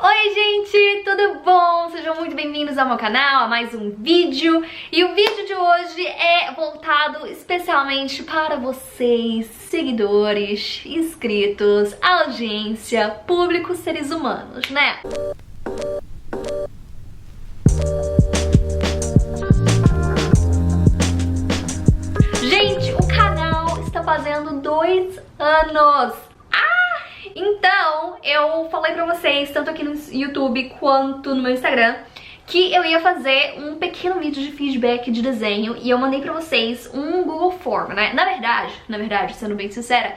Oi gente, tudo bom? Sejam muito bem-vindos ao meu canal, a mais um vídeo. E o vídeo de hoje é voltado especialmente para vocês, seguidores, inscritos, audiência, público, seres humanos, né? Gente, o canal está fazendo 2 anos. Então, eu falei pra vocês, tanto aqui no YouTube quanto no meu Instagram, que eu ia fazer um pequeno vídeo de feedback de desenho e eu mandei pra vocês um Google Form, né? Na verdade, sendo bem sincera,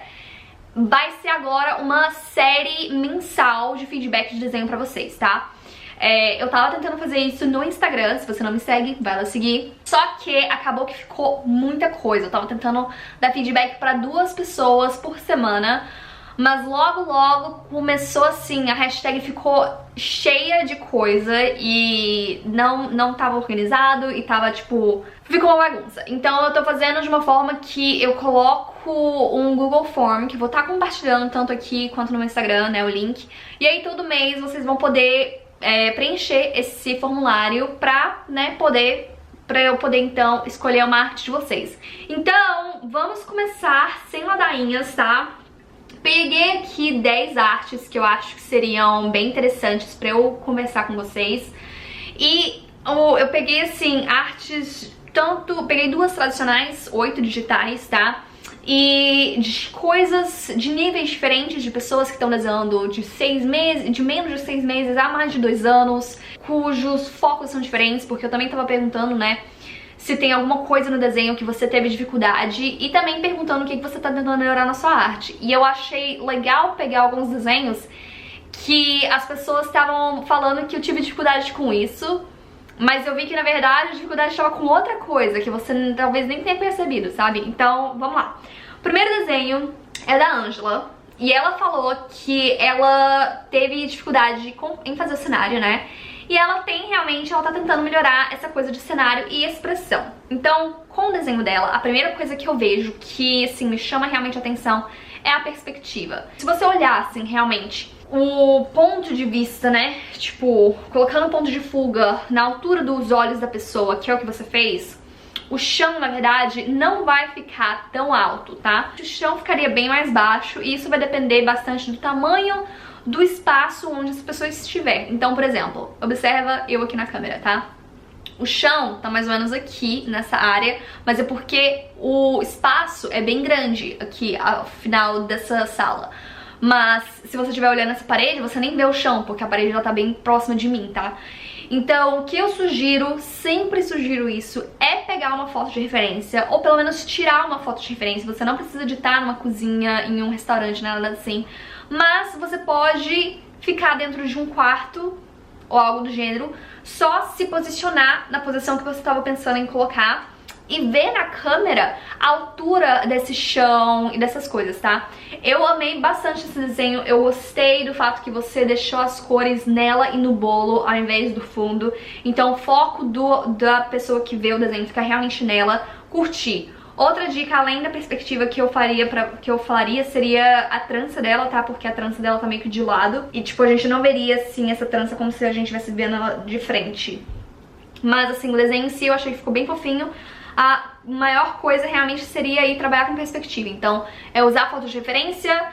vai ser agora uma série mensal de feedback de desenho pra vocês, tá? Eu tava tentando fazer isso no Instagram, se você não me segue, vai lá seguir. Só que acabou que ficou muita coisa, eu tava tentando dar feedback pra 2 pessoas por semana. Mas logo começou assim, a hashtag ficou cheia de coisa e não tava organizado e tava tipo, ficou uma bagunça. Então eu tô fazendo de uma forma que eu coloco um Google Form, que vou estar compartilhando tanto aqui quanto no meu Instagram, né, o link. E aí todo mês vocês vão poder preencher esse formulário pra, né, eu poder então escolher uma arte de vocês. Então, vamos começar sem ladainhas, tá? Peguei aqui 10 artes que eu acho que seriam bem interessantes pra eu conversar com vocês. E eu peguei, assim, artes peguei 2 tradicionais, 8 digitais, tá? E de coisas, de níveis diferentes, de pessoas que estão desenhando de 6 meses, de menos de 6 meses a mais de 2 anos, cujos focos são diferentes, porque eu também tava perguntando, né, se tem alguma coisa no desenho que você teve dificuldade e também perguntando o que você tá tentando melhorar na sua arte. E eu achei legal pegar alguns desenhos que as pessoas estavam falando que eu tive dificuldade com isso, mas eu vi que na verdade a dificuldade estava com outra coisa que você talvez nem tenha percebido, sabe? Então, vamos lá. O primeiro desenho é da Angela e ela falou que ela teve dificuldade em fazer o cenário, né? E ela tá tentando melhorar essa coisa de cenário e expressão. Então, com o desenho dela, a primeira coisa que eu vejo que, assim, me chama realmente a atenção é a perspectiva. Se você olhar, assim, realmente, o ponto de vista, né, tipo, colocando o ponto de fuga na altura dos olhos da pessoa, que é o que você fez, o chão, na verdade, não vai ficar tão alto, tá? O chão ficaria bem mais baixo e isso vai depender bastante do tamanho do espaço onde as pessoas estiver. Então, por exemplo, observa eu aqui na câmera, tá? O chão tá mais ou menos aqui, nessa área, mas é porque o espaço é bem grande aqui, ao final dessa sala. Mas se você estiver olhando essa parede, você nem vê o chão, porque a parede já tá bem próxima de mim, tá? Então, o que eu sugiro, sempre sugiro isso, é pegar uma foto de referência, ou pelo menos tirar uma foto de referência. Você não precisa de estar numa cozinha, em um restaurante, nada assim, mas você pode ficar dentro de um quarto, ou algo do gênero, só se posicionar na posição que você estava pensando em colocar e ver na câmera a altura desse chão e dessas coisas, tá? Eu amei bastante esse desenho, eu gostei do fato que você deixou as cores nela e no bolo ao invés do fundo. Então o foco da pessoa que vê o desenho fica realmente nela, curtir. Outra dica, além da perspectiva que eu falaria seria a trança dela, tá? Porque a trança dela tá meio que de lado. E, tipo, a gente não veria, assim, essa trança como se a gente estivesse vendo ela de frente. Mas, assim, o desenho em si eu achei que ficou bem fofinho. A maior coisa realmente seria ir trabalhar com perspectiva. Então, é usar fotos de referência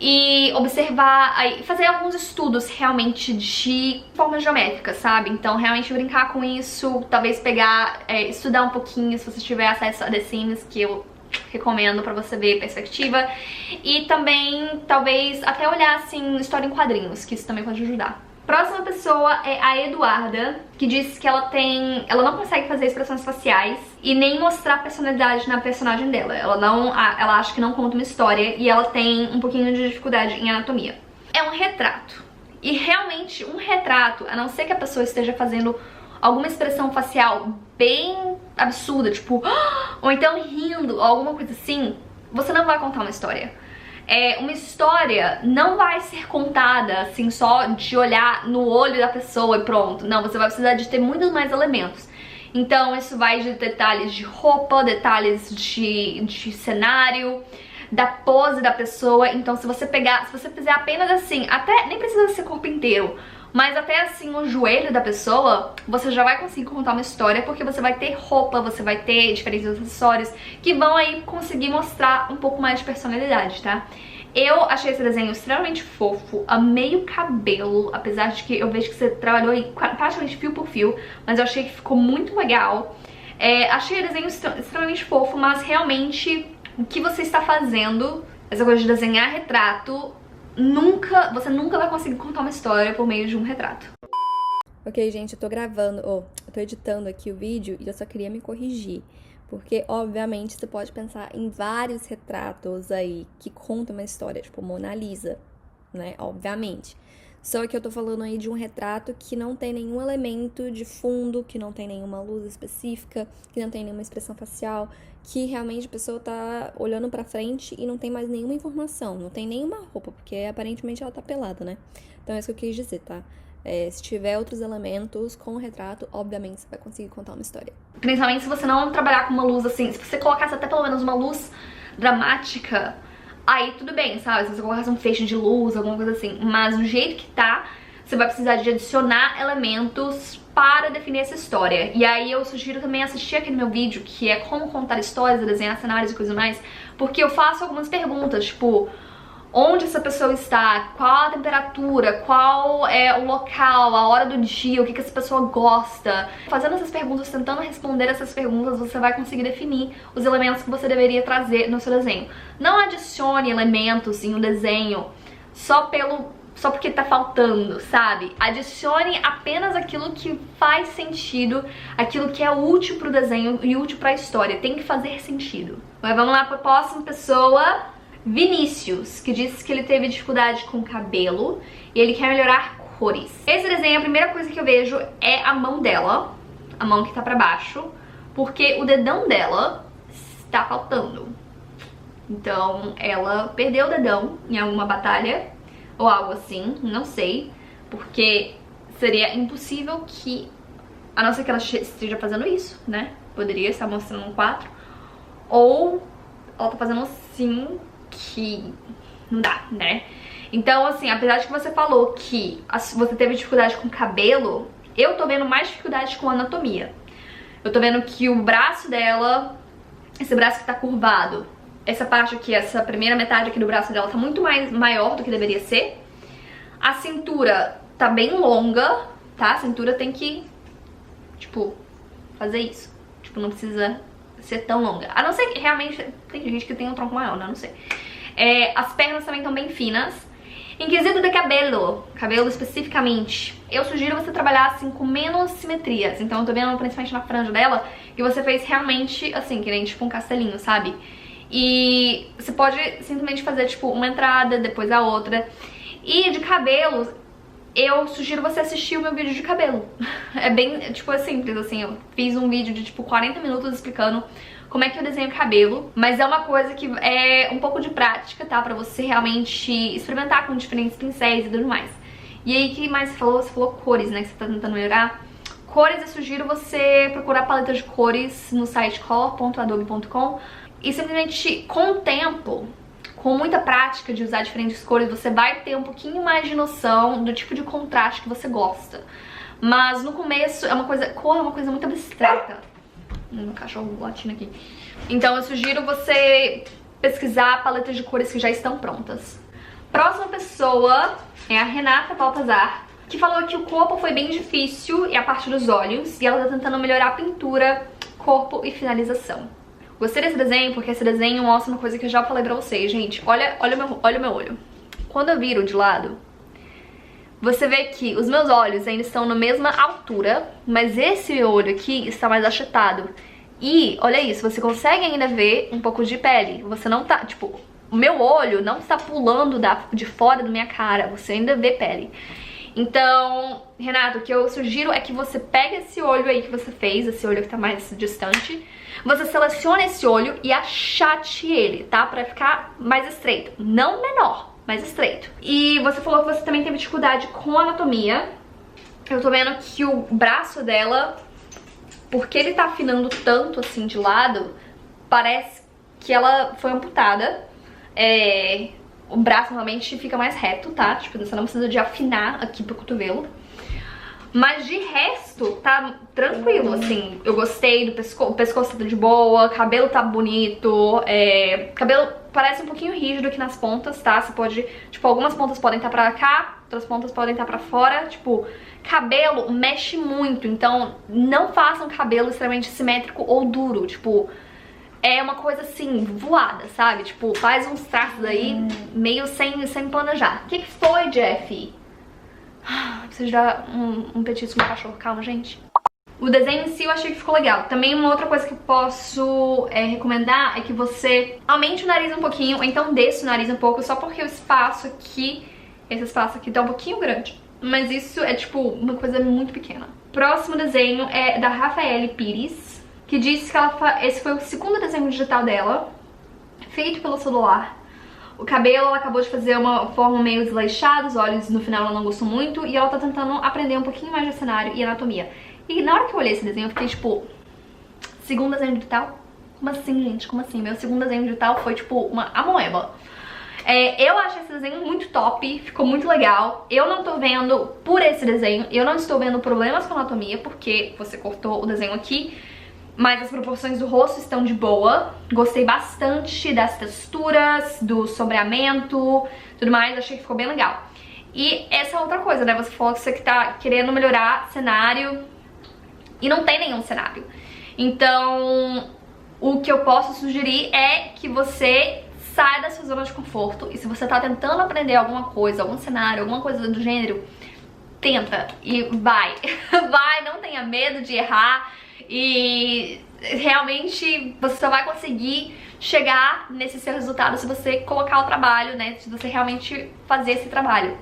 e observar, fazer alguns estudos realmente de formas geométricas, sabe? Então realmente brincar com isso, talvez pegar, estudar um pouquinho se você tiver acesso a The Sims, que eu recomendo pra você ver perspectiva. E também, talvez, até olhar, assim, história em quadrinhos, que isso também pode ajudar. Próxima pessoa é a Eduarda, que disse que ela não consegue fazer expressões faciais e nem mostrar personalidade na personagem dela. Ela acha que não conta uma história e ela tem um pouquinho de dificuldade em anatomia. É um retrato. E realmente um retrato, a não ser que a pessoa esteja fazendo alguma expressão facial bem absurda, tipo, ou então rindo, ou alguma coisa assim, você não vai contar uma história. Uma história não vai ser contada assim só de olhar no olho da pessoa e pronto. Não, você vai precisar de ter muitos mais elementos. Então isso vai de detalhes de roupa, detalhes de cenário, da pose da pessoa. Então se você fizer apenas assim, até nem precisa ser corpo inteiro, Mas até assim, o joelho da pessoa, você já vai conseguir contar uma história, porque você vai ter roupa, você vai ter diferentes acessórios que vão aí conseguir mostrar um pouco mais de personalidade, tá? Eu achei esse desenho extremamente fofo, amei o cabelo, apesar de que eu vejo que você trabalhou aí praticamente fio por fio, mas eu achei que ficou muito legal. Achei o desenho extremamente fofo, mas realmente o que você está fazendo, essa coisa de desenhar retrato, você nunca vai conseguir contar uma história por meio de um retrato. Ok, gente, eu tô gravando, eu tô editando aqui o vídeo e eu só queria me corrigir. Porque, obviamente, você pode pensar em vários retratos aí que contam uma história, tipo Mona Lisa, né? Obviamente. Só que eu tô falando aí de um retrato que não tem nenhum elemento de fundo, que não tem nenhuma luz específica, que não tem nenhuma expressão facial, que realmente a pessoa tá olhando pra frente e não tem mais nenhuma informação, não tem nenhuma roupa, porque aparentemente ela tá pelada, né? Então é isso que eu quis dizer, tá? Se tiver outros elementos com o retrato, obviamente você vai conseguir contar uma história. Principalmente se você não trabalhar com uma luz assim, se você colocasse até pelo menos uma luz dramática, aí tudo bem, sabe? Se você colocasse um feixe de luz, alguma coisa assim. Mas do jeito que tá, você vai precisar de adicionar elementos para definir essa história. E aí eu sugiro também assistir aquele meu vídeo, que é como contar histórias, desenhar cenários e coisa mais, porque eu faço algumas perguntas, tipo, onde essa pessoa está, qual a temperatura, qual é o local, a hora do dia, o que essa pessoa gosta. Fazendo essas perguntas, tentando responder essas perguntas, você vai conseguir definir os elementos que você deveria trazer no seu desenho. Não adicione elementos em um desenho só porque tá faltando, sabe? Adicione apenas aquilo que faz sentido, aquilo que é útil pro desenho e útil pra história. Tem que fazer sentido. Mas vamos lá pra próxima pessoa. Vinícius, que disse que ele teve dificuldade com o cabelo e ele quer melhorar cores. Esse desenho, a primeira coisa que eu vejo é a mão dela, a mão que tá pra baixo, porque o dedão dela está faltando. Então ela perdeu o dedão em alguma batalha ou algo assim, não sei, porque seria impossível que, a não ser que ela esteja fazendo isso, né? Poderia estar mostrando um 4, ou ela tá fazendo assim, que não dá, né? Então, assim, apesar de que você falou que você teve dificuldade com o cabelo, eu tô vendo mais dificuldade com a anatomia. Eu tô vendo que o braço dela, esse braço que tá curvado, essa parte aqui, essa primeira metade aqui do braço dela tá muito maior do que deveria ser. A cintura tá bem longa, tá? A cintura tem que, tipo, fazer isso. Tipo, não precisa ser tão longa. A não ser que realmente tem gente que tem um tronco maior, né? Não sei. As pernas também estão bem finas. Em quesito de cabelo especificamente, eu sugiro você trabalhar assim com menos simetrias. Então eu tô vendo principalmente na franja dela que você fez realmente assim, que nem tipo um castelinho, sabe? E você pode simplesmente fazer tipo uma entrada, depois a outra. E de cabelo, eu sugiro você assistir o meu vídeo de cabelo. É bem, tipo, é simples, assim, eu fiz um vídeo de, tipo, 40 minutos explicando como é que eu desenho cabelo, mas é uma coisa que é um pouco de prática, tá? Pra você realmente experimentar com diferentes pincéis e tudo mais. E aí, o que mais você falou? Você falou cores, né, que você tá tentando melhorar. Cores, eu sugiro você procurar paletas de cores no site color.adobe.com e simplesmente, com o tempo, com muita prática de usar diferentes cores, você vai ter um pouquinho mais de noção do tipo de contraste que você gosta. Mas no começo cor é uma coisa muito abstrata. Um cachorro latindo aqui. Então eu sugiro você pesquisar paletas de cores que já estão prontas. Próxima pessoa é a Renata Baltazar, que falou que o corpo foi bem difícil e a parte dos olhos, e ela tá tentando melhorar a pintura, corpo e finalização. Gostei desse desenho porque esse desenho mostra uma coisa que eu já falei pra vocês, gente. Olha o meu olho. Quando eu viro de lado, você vê que os meus olhos ainda estão na mesma altura, mas esse olho aqui está mais achatado. E, olha isso, você consegue ainda ver um pouco de pele. Você não tá, tipo, o meu olho não está pulando de fora da minha cara, você ainda vê pele. Então, Renato, o que eu sugiro é que você pegue esse olho aí que você fez, esse olho que tá mais distante, você selecione esse olho e achate ele, tá? Pra ficar mais estreito, não menor, mais estreito. E você falou que você também teve dificuldade com a anatomia. Eu tô vendo que o braço dela, porque ele tá afinando tanto assim de lado, parece que ela foi amputada. o braço realmente fica mais reto, tá? Tipo, você não precisa de afinar aqui pro cotovelo. Mas de resto, tá tranquilo, assim. Eu gostei do pescoço, o pescoço tá de boa, cabelo tá bonito, cabelo parece um pouquinho rígido aqui nas pontas, tá? Você pode, tipo, algumas pontas podem estar pra cá, outras pontas podem estar pra fora. Tipo, cabelo mexe muito, então não façam cabelo extremamente simétrico ou duro, tipo... É uma coisa assim, voada, sabe? Tipo, faz uns traços aí meio sem planejar. O que foi, Jeff? Preciso dar um petisco no cachorro. Calma, gente. O desenho em si eu achei que ficou legal. Também uma outra coisa que eu posso recomendar é que você aumente o nariz um pouquinho, ou então desça o nariz um pouco, só porque o espaço aqui, esse espaço aqui tá um pouquinho grande. Mas isso é tipo uma coisa muito pequena. Próximo desenho é da Rafaele Pires, que disse que esse foi o segundo desenho digital dela, feito pelo celular. O cabelo, ela acabou de fazer uma forma meio desleixada, os olhos no final ela não gostou muito, e ela tá tentando aprender um pouquinho mais de cenário e anatomia. E na hora que eu olhei esse desenho, eu fiquei tipo, segundo desenho digital? Como assim, gente? Como assim? Meu segundo desenho digital foi tipo uma amoeba. Eu achei esse desenho muito top, ficou muito legal. Eu não tô vendo, por esse desenho, eu não estou vendo problemas com anatomia, porque você cortou o desenho aqui, mas as proporções do rosto estão de boa. Gostei bastante das texturas, do sombreamento, tudo mais, achei que ficou bem legal. E essa é outra coisa, né? Você falou que você tá querendo melhorar cenário e não tem nenhum cenário. Então, o que eu posso sugerir é que você saia da sua zona de conforto. E se você tá tentando aprender alguma coisa, algum cenário, alguma coisa do gênero, tenta e vai. Vai, não tenha medo de errar. E realmente você só vai conseguir chegar nesse seu resultado se você colocar o trabalho, né? Se você realmente fazer esse trabalho.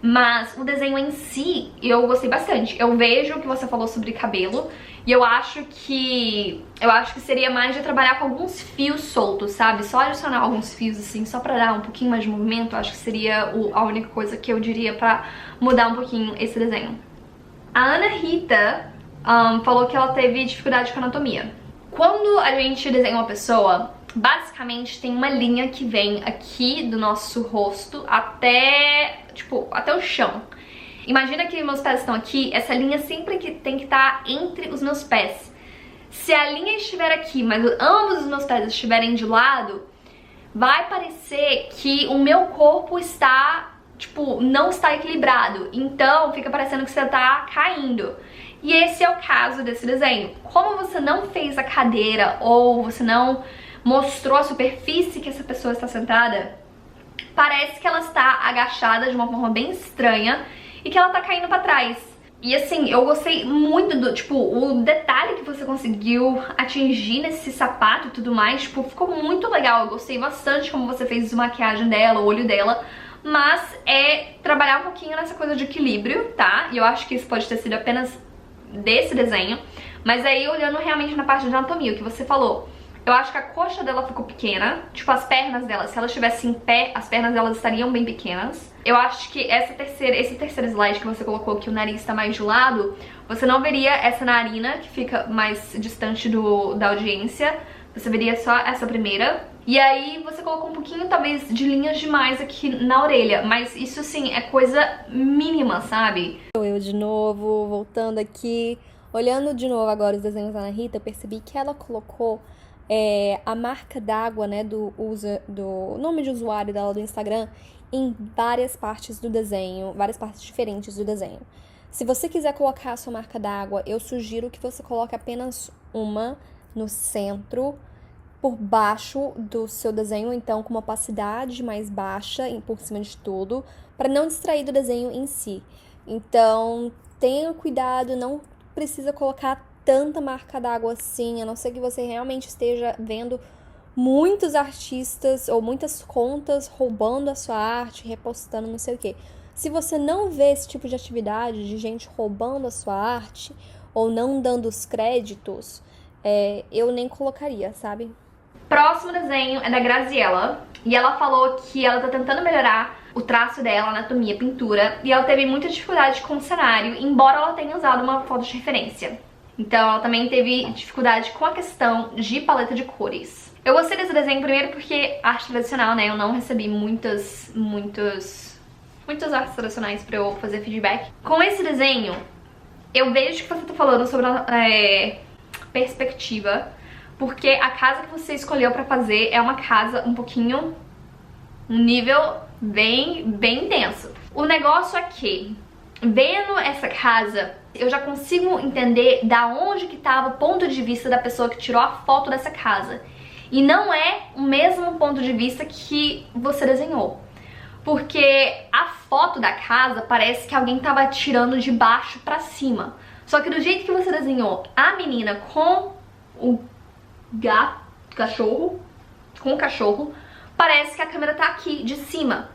Mas o desenho em si, eu gostei bastante. Eu vejo o que você falou sobre cabelo e eu acho que seria mais de trabalhar com alguns fios soltos, sabe? Só adicionar alguns fios assim, só pra dar um pouquinho mais de movimento. Eu acho que seria a única coisa que eu diria pra mudar um pouquinho esse desenho. A Ana Rita falou que ela teve dificuldade com anatomia. Quando a gente desenha uma pessoa, basicamente tem uma linha que vem aqui do nosso rosto até, tipo, até o chão. Imagina que meus pés estão aqui, essa linha sempre tem que estar entre os meus pés. Se a linha estiver aqui, mas ambos os meus pés estiverem de lado, vai parecer que o meu corpo está, tipo, não está equilibrado. Então fica parecendo que você está caindo. E esse é o caso desse desenho. Como você não fez a cadeira ou você não mostrou a superfície que essa pessoa está sentada, parece que ela está agachada de uma forma bem estranha e que ela está caindo para trás. E assim, eu gostei muito do, tipo, o detalhe que você conseguiu atingir nesse sapato e tudo mais, tipo, ficou muito legal. Eu gostei bastante como você fez a maquiagem dela, o olho dela. Mas é trabalhar um pouquinho nessa coisa de equilíbrio, tá? E eu acho que isso pode ter sido apenas desse desenho. Mas aí, olhando realmente na parte de anatomia, o que você falou, eu acho que a coxa dela ficou pequena. Tipo, as pernas dela, se ela estivesse em pé, as pernas dela estariam bem pequenas. Eu acho que esse terceiro slide que você colocou, que o nariz está mais de lado, você não veria essa narina, que fica mais distante da audiência. Você veria só essa primeira. E aí você colocou um pouquinho, talvez, de linhas demais aqui na orelha. Mas isso, assim, é coisa mínima, sabe? Eu de novo, voltando aqui, olhando de novo agora os desenhos da Ana Rita, eu percebi que ela colocou a marca d'água, né, do nome de usuário dela do Instagram em várias partes do desenho, várias partes diferentes do desenho. Se você quiser colocar a sua marca d'água, eu sugiro que você coloque apenas uma no centro, por baixo do seu desenho, então com uma opacidade mais baixa por cima de tudo, para não distrair do desenho em si. Então, tenha cuidado, não precisa colocar tanta marca d'água assim, a não ser que você realmente esteja vendo muitos artistas ou muitas contas roubando a sua arte, repostando não sei o quê. Se você não vê esse tipo de atividade de gente roubando a sua arte ou não dando os créditos, eu nem colocaria, sabe? Próximo desenho é da Graziella, e ela falou que ela tá tentando melhorar o traço dela, anatomia, pintura, e ela teve muita dificuldade com o cenário, embora ela tenha usado uma foto de referência. Então ela também teve dificuldade com a questão de paleta de cores. Eu gostei desse desenho primeiro porque arte tradicional, né? Eu não recebi muitas artes tradicionais pra eu fazer feedback. Com esse desenho, eu vejo que você tá falando sobre perspectiva, porque a casa que você escolheu pra fazer é uma casa um nível bem intenso. O negócio é que, vendo essa casa, eu já consigo entender da onde que tava o ponto de vista da pessoa que tirou a foto dessa casa. E não é o mesmo ponto de vista que você desenhou. Porque a foto da casa parece que alguém tava tirando de baixo pra cima. Só que do jeito que você desenhou a menina com o cachorro, parece que a câmera tá aqui, de cima.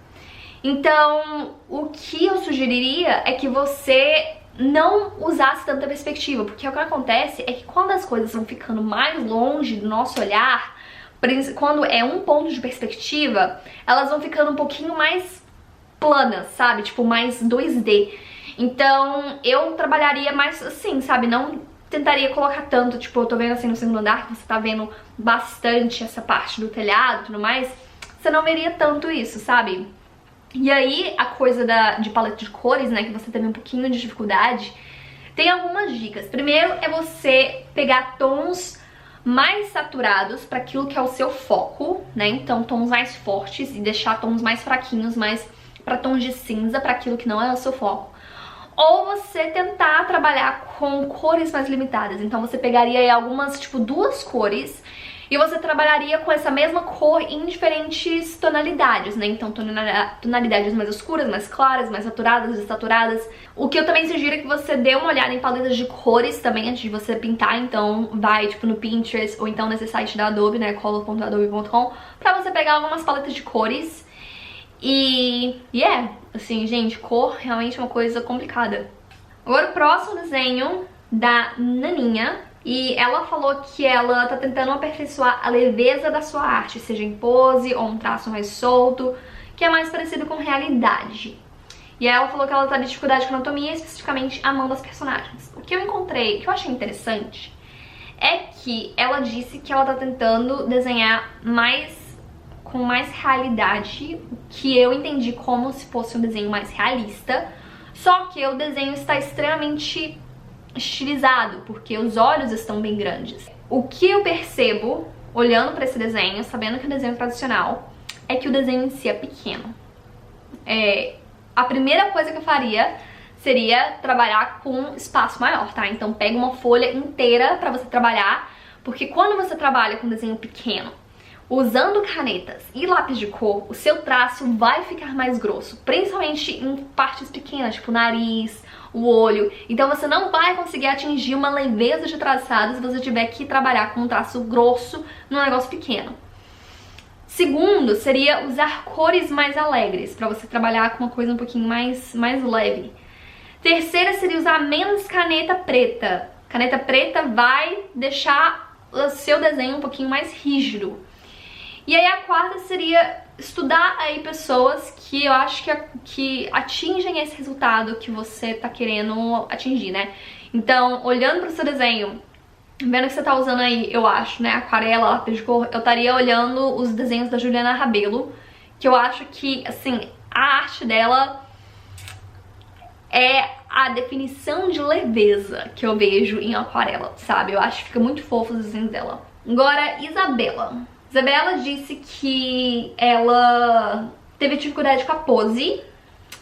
Então, o que eu sugeriria é que você não usasse tanta perspectiva, porque o que acontece é que quando as coisas vão ficando mais longe do nosso olhar, quando é um ponto de perspectiva, elas vão ficando um pouquinho mais planas, sabe? Tipo, mais 2D. Então, eu trabalharia mais assim, sabe? Não tentaria colocar tanto, tipo, eu tô vendo assim no segundo andar, que você tá vendo bastante essa parte do telhado e tudo mais, você não veria tanto isso, sabe? E aí, a coisa de paleta de cores, né, que você teve um pouquinho de dificuldade, tem algumas dicas. Primeiro é você pegar tons mais saturados para aquilo que é o seu foco, né? Então, tons mais fortes e deixar tons mais fraquinhos, mais para tons de cinza, para aquilo que não é o seu foco. Ou você tentar trabalhar com cores mais limitadas. Então, você pegaria aí algumas, tipo, 2 cores e você trabalharia com essa mesma cor em diferentes tonalidades, né? Então, tonalidades mais escuras, mais claras, mais saturadas, desaturadas. O que eu também sugiro é que você dê uma olhada em paletas de cores também antes de você pintar. Então, vai, tipo, no Pinterest ou então nesse site da Adobe, né? color.adobe.com, pra você pegar algumas paletas de cores. E assim, gente, cor realmente é uma coisa complicada. Agora, o próximo desenho da Naninha. E ela falou que ela tá tentando aperfeiçoar a leveza da sua arte, seja em pose ou um traço mais solto, que é mais parecido com realidade. E aí ela falou que ela tá de dificuldade com anatomia, especificamente a mão das personagens. O que eu encontrei, que eu achei interessante, é que ela disse que ela tá tentando desenhar com mais realidade, o que eu entendi como se fosse um desenho mais realista, só que o desenho está extremamente estilizado, porque os olhos estão bem grandes. O que eu percebo, olhando pra esse desenho, sabendo que é um desenho tradicional, é que o desenho em si é pequeno. A primeira coisa que eu faria seria trabalhar com espaço maior, tá? Então pega uma folha inteira pra você trabalhar, porque quando você trabalha com um desenho pequeno, usando canetas e lápis de cor, o seu traço vai ficar mais grosso, principalmente em partes pequenas, tipo o nariz, o olho. Então você não vai conseguir atingir uma leveza de traçado se você tiver que trabalhar com um traço grosso num negócio pequeno. Segundo, seria usar cores mais alegres, pra você trabalhar com uma coisa um pouquinho mais leve. Terceira seria usar menos caneta preta. Caneta preta vai deixar o seu desenho um pouquinho mais rígido. E aí a quarta seria estudar aí pessoas que eu acho que atingem esse resultado que você tá querendo atingir, né? Então, olhando pro seu desenho, vendo que você tá usando aí, eu acho, né, aquarela, lápis de cor, eu estaria olhando os desenhos da Juliana Rabelo, que eu acho que, assim, a arte dela é a definição de leveza que eu vejo em aquarela, sabe? Eu acho que fica muito fofo os desenhos dela. Agora, Isabela disse que ela teve dificuldade com a pose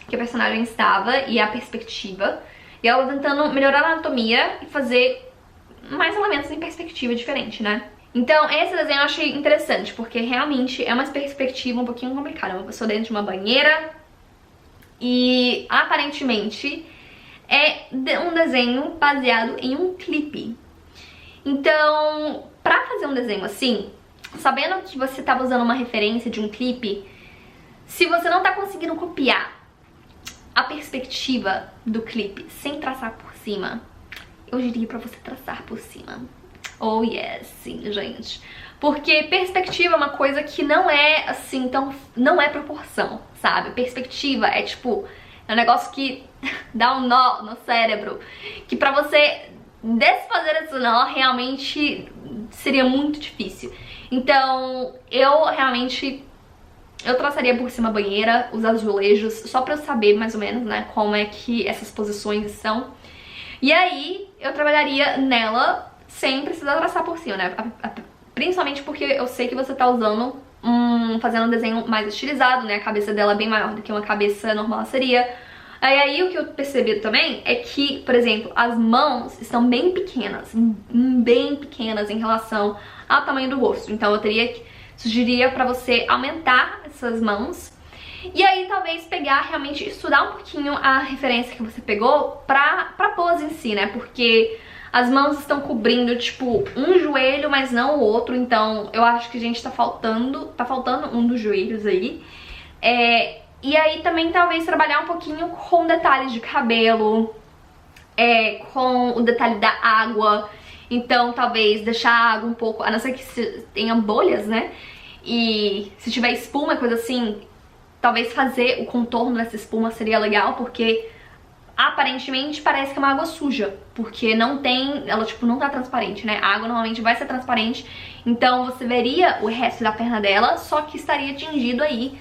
que a personagem estava e a perspectiva. E ela tentando melhorar a anatomia e fazer mais elementos em perspectiva diferente, né? Então, esse desenho eu achei interessante, porque realmente é uma perspectiva um pouquinho complicada. Uma pessoa dentro de uma banheira e, aparentemente, é um desenho baseado em um clipe. Então, pra fazer um desenho assim, sabendo que você estava usando uma referência de um clipe, se você não tá conseguindo copiar a perspectiva do clipe sem traçar por cima, eu diria pra você traçar por cima. Oh yes, sim, gente. Porque perspectiva é uma coisa que não é assim, não é proporção, sabe? Perspectiva é tipo, é um negócio que dá um nó no cérebro, que pra você desfazer esse nó realmente seria muito difícil. Então, eu realmente... eu traçaria por cima a banheira, os azulejos, só pra eu saber mais ou menos, né, como é que essas posições são. E aí, eu trabalharia nela sem precisar traçar por cima, né? Principalmente porque eu sei que você tá usando fazendo um desenho mais estilizado, né? A cabeça dela é bem maior do que uma cabeça normal seria. Aí o que eu percebi também é que, por exemplo, as mãos estão bem pequenas em relação ao tamanho do rosto. Então eu sugeriria pra você aumentar essas mãos. E aí talvez pegar, realmente estudar um pouquinho a referência que você pegou pra pose em si, né? Porque as mãos estão cobrindo, tipo, um joelho, mas não o outro. Então eu acho que a gente tá faltando um dos joelhos aí. E aí também talvez trabalhar um pouquinho com detalhes de cabelo, com o detalhe da água. Então talvez deixar a água um pouco, a não ser que tenha bolhas, né? E se tiver espuma, coisa assim, talvez fazer o contorno dessa espuma seria legal, porque aparentemente parece que é uma água suja, porque não tem, ela tipo não tá transparente, né? A água normalmente vai ser transparente, então você veria o resto da perna dela, só que estaria tingido aí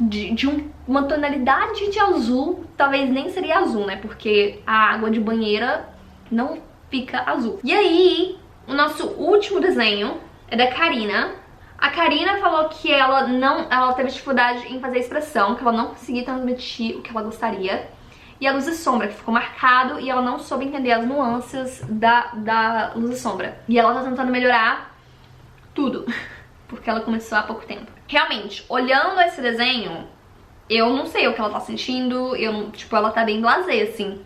de uma tonalidade de azul, talvez nem seria azul, né? Porque a água de banheira não fica azul. E aí, o nosso último desenho é da Karina. A Karina falou que ela teve dificuldade em fazer a expressão, que ela não conseguia transmitir o que ela gostaria. E a luz e sombra, que ficou marcado, e ela não soube entender as nuances da luz e sombra. E ela tá tentando melhorar tudo, porque ela começou há pouco tempo. Realmente, olhando esse desenho, eu não sei o que ela tá sentindo, tipo, ela tá bem blasé, assim.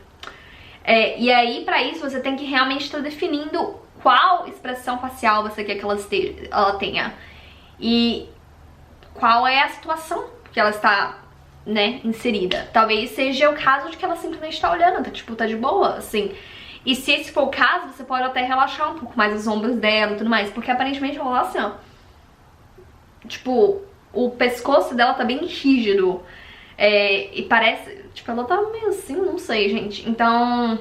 E aí, pra isso, você tem que realmente estar definindo qual expressão facial você quer que ela tenha. E qual é a situação que ela está, né, inserida. Talvez seja o caso de que ela simplesmente tá olhando, tá de boa, assim. E se esse for o caso, você pode até relaxar um pouco mais os ombros dela e tudo mais, porque aparentemente ela tá assim, ó. Tipo, o pescoço dela tá bem rígido. E parece... tipo, ela tá meio assim, não sei, gente. Então,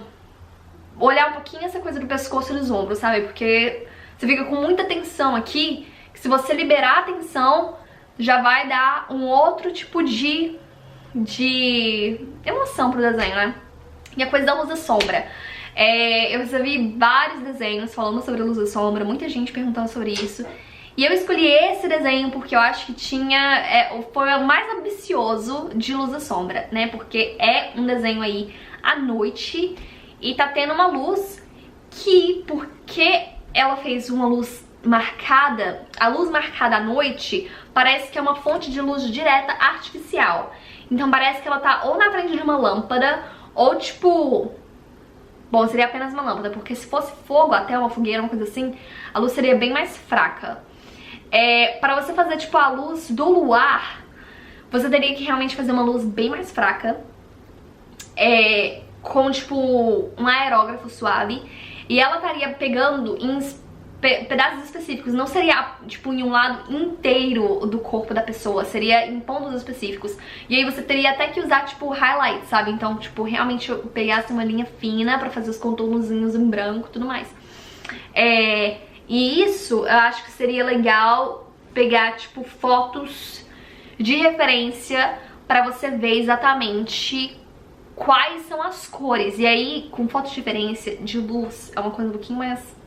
olhar um pouquinho essa coisa do pescoço e dos ombros, sabe? Porque você fica com muita tensão aqui, que se você liberar a tensão, já vai dar um outro tipo de emoção pro desenho, né? E a coisa da luz e sombra. Eu recebi vários desenhos falando sobre luz e sombra, muita gente perguntando sobre isso. E eu escolhi esse desenho porque eu acho que foi o mais ambicioso de luz e sombra, né? Porque é um desenho aí à noite e tá tendo uma luz que, porque ela fez uma luz marcada, a luz marcada à noite parece que é uma fonte de luz direta artificial. Então parece que ela tá ou na frente de uma lâmpada ou tipo... bom, seria apenas uma lâmpada, porque se fosse fogo, até uma fogueira, uma coisa assim, a luz seria bem mais fraca. Para você fazer tipo a luz do luar, você teria que realmente fazer uma luz bem mais fraca, com tipo um aerógrafo suave, e ela estaria pegando em pedaços específicos, não seria tipo em um lado inteiro do corpo da pessoa, seria em pontos específicos. E aí você teria até que usar tipo highlight, sabe? Então tipo realmente pegasse uma linha fina pra fazer os contornozinhos em branco e tudo mais. E isso eu acho que seria legal pegar tipo fotos de referência pra você ver exatamente quais são as cores. E aí com fotos de referência de luz é uma coisa um pouquinho mais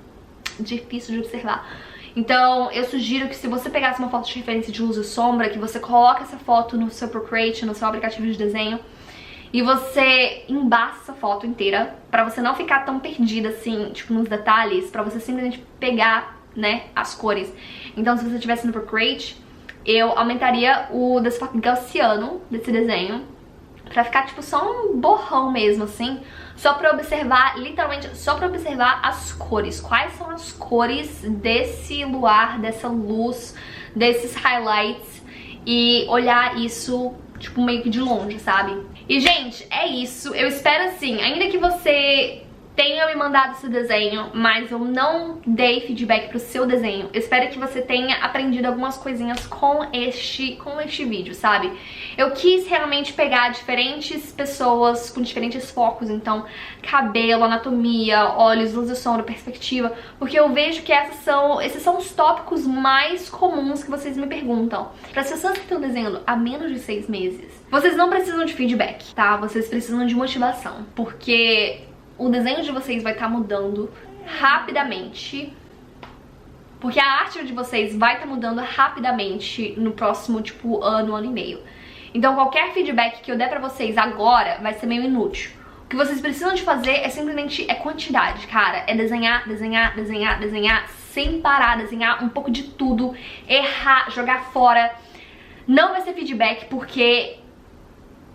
difícil de observar. Então eu sugiro que se você pegasse uma foto de referência de luz e sombra, que você coloque essa foto no seu Procreate, no seu aplicativo de desenho, e você embaça a foto inteira, pra você não ficar tão perdida assim, tipo, nos detalhes, pra você simplesmente pegar, né, as cores. Então se você estivesse no Procreate, eu aumentaria o desfoque gaussiano desse desenho, pra ficar tipo só um borrão mesmo, assim, só pra observar, literalmente, só pra observar as cores. Quais são as cores desse luar, dessa luz, desses highlights, e olhar isso, tipo, meio que de longe, sabe? E, gente, é isso. Eu espero, assim, ainda que você tenha me mandado esse desenho, mas eu não dei feedback pro seu desenho. Eu espero que você tenha aprendido algumas coisinhas com este vídeo, sabe? Eu quis realmente pegar diferentes pessoas com diferentes focos, então cabelo, anatomia, olhos, luz e sombra, perspectiva, porque eu vejo que esses são os tópicos mais comuns que vocês me perguntam. Para as pessoas que estão desenhando há menos de 6 meses, vocês não precisam de feedback, tá? Vocês precisam de motivação, porque o desenho de vocês vai estar mudando rapidamente, porque a arte de vocês vai estar mudando rapidamente no próximo, tipo, ano e meio. Então qualquer feedback que eu der pra vocês agora vai ser meio inútil. O que vocês precisam de fazer é simplesmente quantidade, cara. É desenhar, desenhar, desenhar, desenhar, sem parar, desenhar um pouco de tudo, errar, jogar fora. Não vai ser feedback porque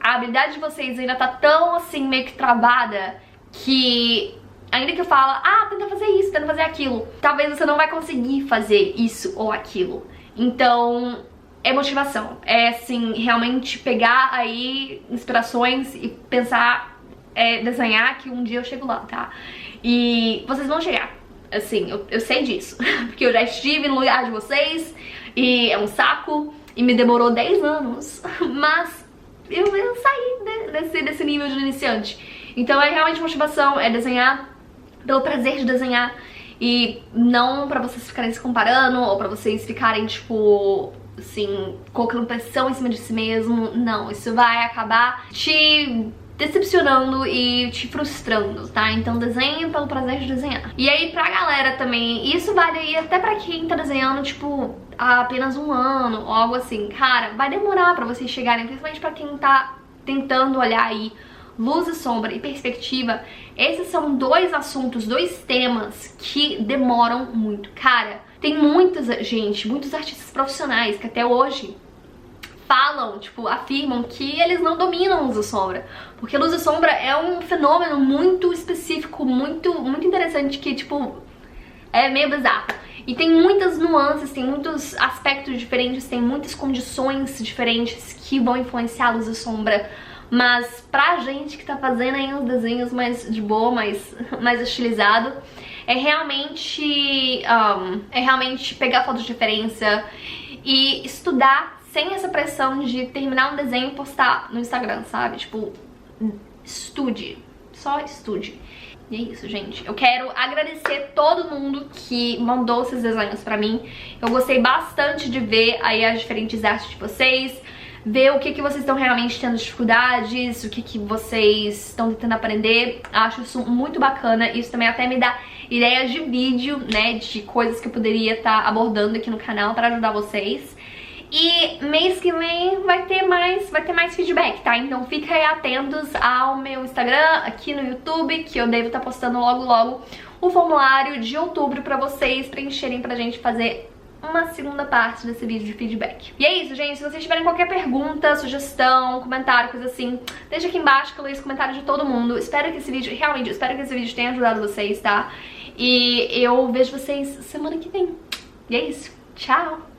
a habilidade de vocês ainda tá tão, assim, meio que travada, que ainda que eu falo, tenta fazer isso, tenta fazer aquilo, talvez você não vai conseguir fazer isso ou aquilo. Então, é motivação. É, assim, realmente pegar aí inspirações e pensar, desenhar que um dia eu chego lá, tá? E vocês vão chegar. Assim, eu sei disso. Porque eu já estive no lugar de vocês e é um saco e me demorou 10 anos. Mas eu saí desse nível de iniciante. Então é realmente motivação, é desenhar pelo prazer de desenhar e não pra vocês ficarem se comparando ou pra vocês ficarem, tipo, assim, colocando pressão em cima de si mesmo. Não, isso vai acabar te decepcionando e te frustrando, tá? Então desenhe pelo prazer de desenhar. E aí pra galera também, isso vale aí até pra quem tá desenhando, tipo, há apenas 1 ano ou algo assim. Cara, vai demorar pra vocês chegarem, principalmente pra quem tá tentando olhar aí luz e sombra e perspectiva. Esses são 2 assuntos, 2 temas que demoram muito. Cara, tem muitos artistas profissionais que até hoje falam, tipo, afirmam que eles não dominam luz e sombra, porque luz e sombra é um fenômeno muito específico, muito interessante, que, tipo, é meio bizarro. E tem muitas nuances, tem muitos aspectos diferentes, tem muitas condições diferentes que vão influenciar a luz e sombra. Mas pra gente que tá fazendo aí uns desenhos mais de boa, mais estilizado, é realmente pegar foto de diferença e estudar sem essa pressão de terminar um desenho e postar no Instagram, sabe? Tipo, estude, só estude. E é isso, gente. Eu quero agradecer todo mundo que mandou esses desenhos pra mim. Eu gostei bastante de ver aí as diferentes artes de vocês, ver o que vocês estão realmente tendo dificuldades, o que vocês estão tentando aprender. Acho isso muito bacana. Isso também até me dá ideias de vídeo, né, de coisas que eu poderia estar abordando aqui no canal para ajudar vocês. E mês que vem vai ter mais feedback, tá? Então fica aí atentos ao meu Instagram, aqui no YouTube, que eu devo estar postando logo o formulário de outubro pra vocês preencherem pra gente fazer uma segunda parte desse vídeo de feedback. E é isso, gente. Se vocês tiverem qualquer pergunta, sugestão, comentário, coisa assim, deixa aqui embaixo que eu leio os comentários de todo mundo. Espero que esse vídeo tenha ajudado vocês, tá? E eu vejo vocês semana que vem. E é isso. Tchau!